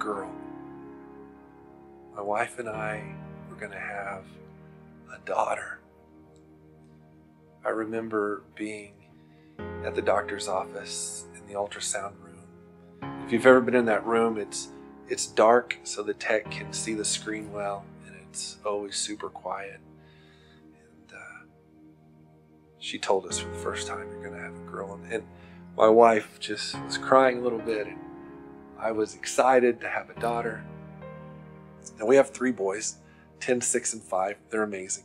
girl. My wife and I were going to have a daughter. I remember being at the doctor's office in the ultrasound room. If you've ever been in that room, it's dark so the tech can see the screen well, and it's always super quiet. And she told us for the first time, you're going to have a girl. And my wife just was crying a little bit, and I was excited to have a daughter. Now we have 3 boys, 10, 6, and 5. They're amazing.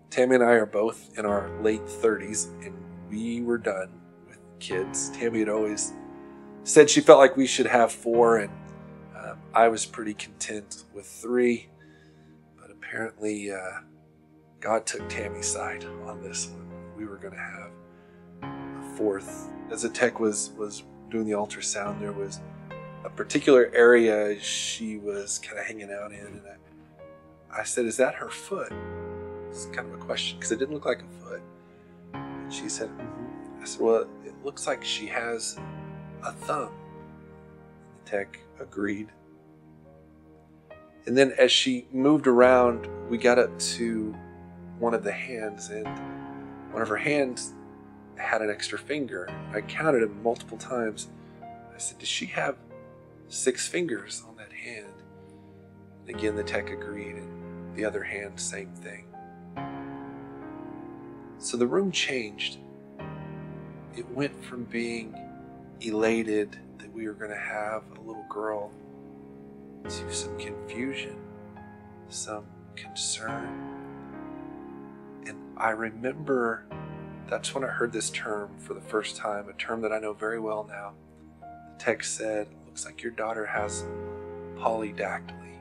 Tammy and I are both in our late 30s, and we were done with kids. Tammy had always said she felt like we should have 4, and I was pretty content with 3. But apparently God took Tammy's side on this one. We were going to have a 4th. As the tech was doing the ultrasound, there was a particular area she was kind of hanging out in, and I said, "Is that her foot?" It's kind of a question because it didn't look like a foot. And she said, "Mm-hmm." I said, "Well, it looks like she has a thumb." The tech agreed. And then as she moved around, we got up to one of the hands, and one of her hands had an extra finger. I counted him multiple times. I said, "Does she have 6 fingers on that hand?" And again, the tech agreed, and the other hand, same thing. So the room changed. It went from being elated that we were going to have a little girl to some confusion, some concern. And I remember that's when I heard this term for the first time, a term that I know very well now. The text said, "Looks like your daughter has polydactyly."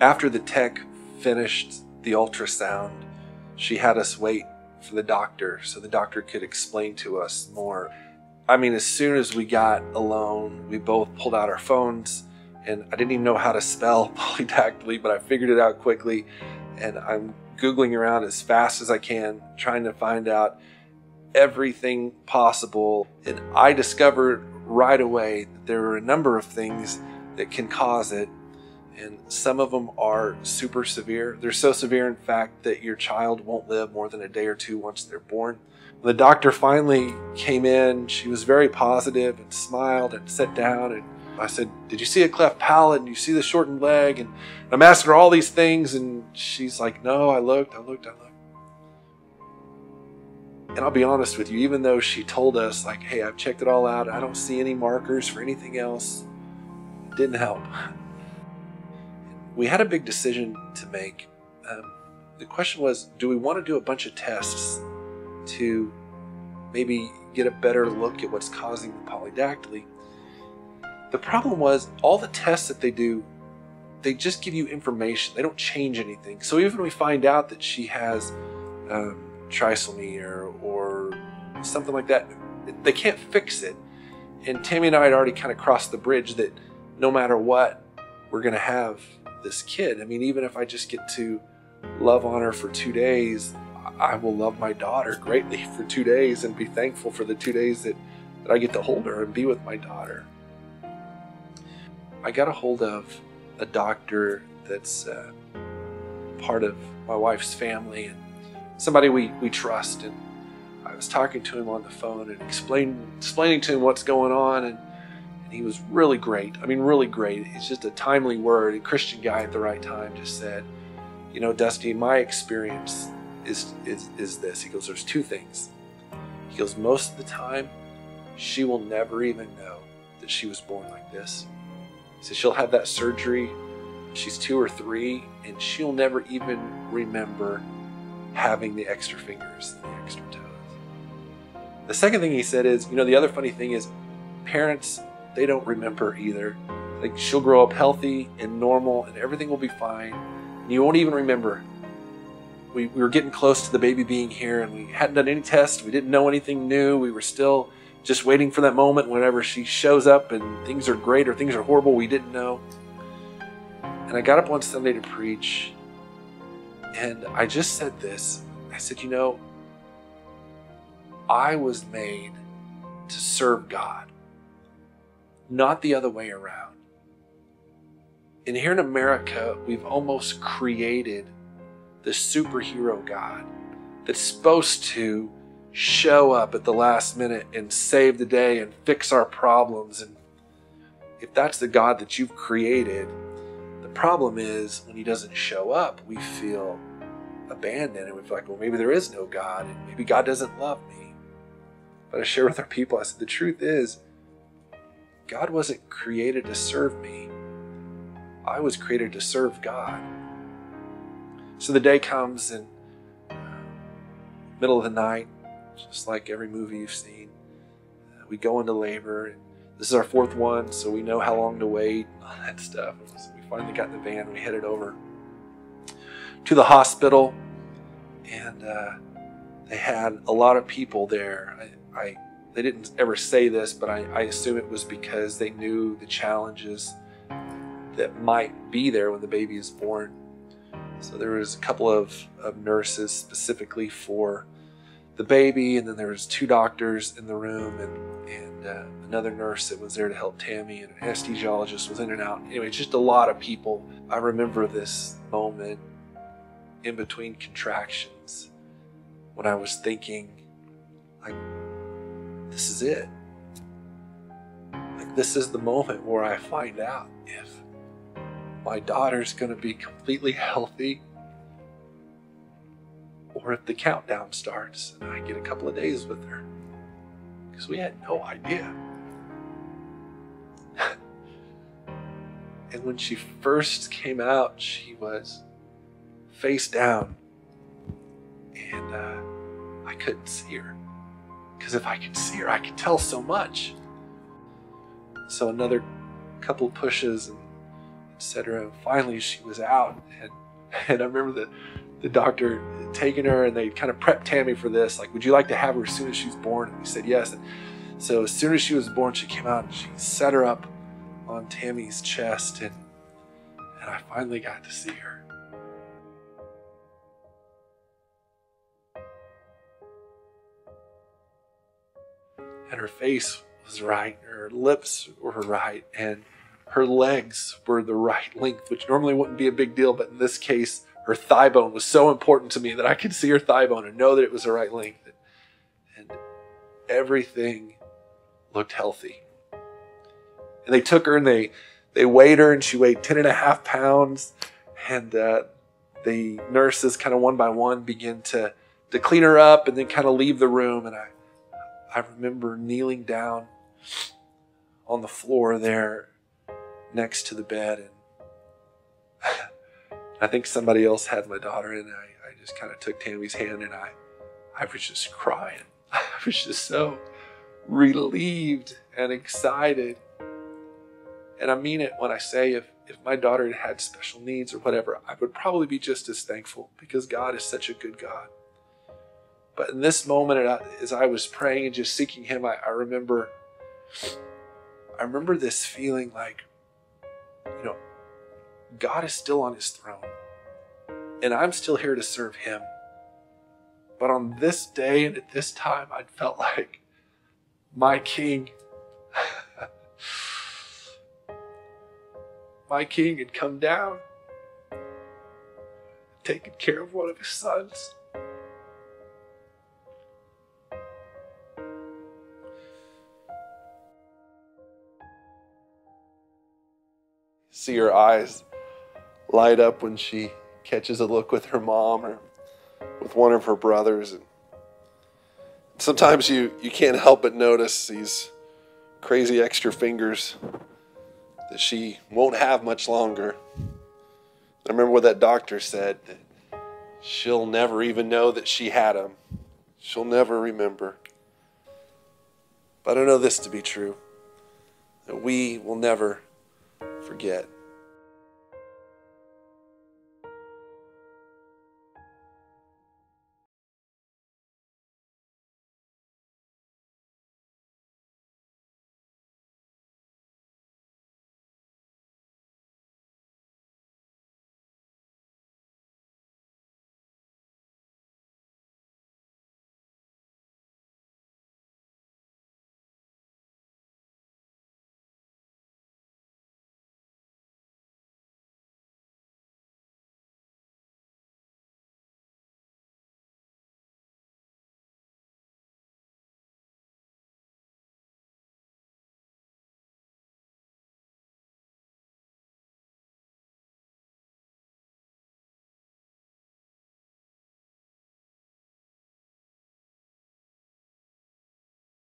After the tech finished the ultrasound, she had us wait for the doctor so the doctor could explain to us more. I mean, as soon as we got alone, we both pulled out our phones, and I didn't even know how to spell polydactyly, but I figured it out quickly, and I'm Googling around as fast as I can, trying to find out everything possible. And I discovered right away that there are a number of things that can cause it, and some of them are super severe. They're so severe, in fact, that your child won't live more than a day or 2 once they're born. When the doctor finally came in, she was very positive and smiled and sat down, and I said, "Did you see a cleft palate? And you see the shortened leg?" And I'm asking her all these things, and she's like, "No, I looked. And I'll be honest with you, even though she told us, like, "Hey, I've checked it all out. I don't see any markers for anything else," it didn't help. We had a big decision to make. The question was, do we want to do a bunch of tests to maybe get a better look at what's causing the polydactyly? The problem was, all the tests that they do, they just give you information. They don't change anything. So even when we find out that she has trisomy or something like that, they can't fix it. And Tammy and I had already kind of crossed the bridge that no matter what, we're going to have this kid. I mean, even if I just get to love on her for 2 days, I will love my daughter greatly for 2 days and be thankful for the 2 days that I get to hold her and be with my daughter. I got a hold of a doctor that's part of my wife's family and somebody we trust, and I was talking to him on the phone and explaining to him what's going on, and he was really great. I mean, really great. It's just a timely word. A Christian guy at the right time just said, "You know, Dusty, my experience is this." He goes, "There's 2 things." He goes, "Most of the time, she will never even know that she was born like this." He says she'll have that surgery. She's 2 or 3, and she'll never even remember having the extra fingers, the extra toes. The second thing he said is, you know, the other funny thing is parents, they don't remember either. Like, she'll grow up healthy and normal and everything will be fine. And you won't even remember. We were getting close to the baby being here, and we hadn't done any tests. We didn't know anything new. We were still just waiting for that moment whenever she shows up and things are great or things are horrible, we didn't know. And I got up one Sunday to preach, and I just said this. I said, you know, I was made to serve God. not the other way around. And here in America, we've almost created this superhero God that's supposed to show up at the last minute and save the day and fix our problems. And if that's the God that you've created, the problem is when he doesn't show up, we feel abandoned and we feel like, well, maybe there is no God and maybe God doesn't love me. But I share with our people, I said, the truth is, God wasn't created to serve me. I was created to serve God. So the day comes in middle of the night, just like every movie you've seen. We go into labor. And this is our fourth one, so we know how long to wait and all that stuff. We finally got in the van. We headed over to the hospital, and they had a lot of people there. They didn't ever say this, but I assume it was because they knew the challenges that might be there when the baby is born. So there was a couple of nurses specifically for the baby, and then there was 2 doctors in the room, and another nurse that was there to help Tammy, and an anesthesiologist was in and out. Anyway, just a lot of people. I remember this moment in between contractions when I was thinking, like, this is it. Like, this is the moment where I find out if my daughter's going to be completely healthy or if the countdown starts and I get a couple of days with her. Because we had no idea. And when she first came out, she was face down. And I couldn't see her. Because if I could see her, I could tell so much. So another couple of pushes and etc. And finally she was out. And I remember the doctor taking her, and they kind of prepped Tammy for this. Like, would you like to have her as soon as she's born? And we said yes. And so as soon as she was born, she came out and she set her up on Tammy's chest, and I finally got to see her. And her face was right, her lips were right, and her legs were the right length, which normally wouldn't be a big deal, but in this case, her thigh bone was so important to me that I could see her thigh bone and know that it was the right length. And everything looked healthy. And they took her and they weighed her, and she weighed 10.5 pounds. And the nurses kind of one by one began to clean her up and then kind of leave the room. And I remember kneeling down on the floor there next to the bed, and I think somebody else had my daughter, and I just kind of took Tammy's hand, and I was just crying. I was just so relieved and excited. And I mean it when I say if my daughter had special needs or whatever, I would probably be just as thankful, because God is such a good God. But in this moment, as I was praying and just seeking him, I remember this feeling like, you know, God is still on his throne, and I'm still here to serve him. But on this day and at this time, I felt like my king, my king had come down, taken care of one of his sons. See her eyes light up when she catches a look with her mom or with one of her brothers. And sometimes you can't help but notice these crazy extra fingers that she won't have much longer. I remember what that doctor said, that she'll never even know that she had them. She'll never remember. But I know this to be true, that we will never forget.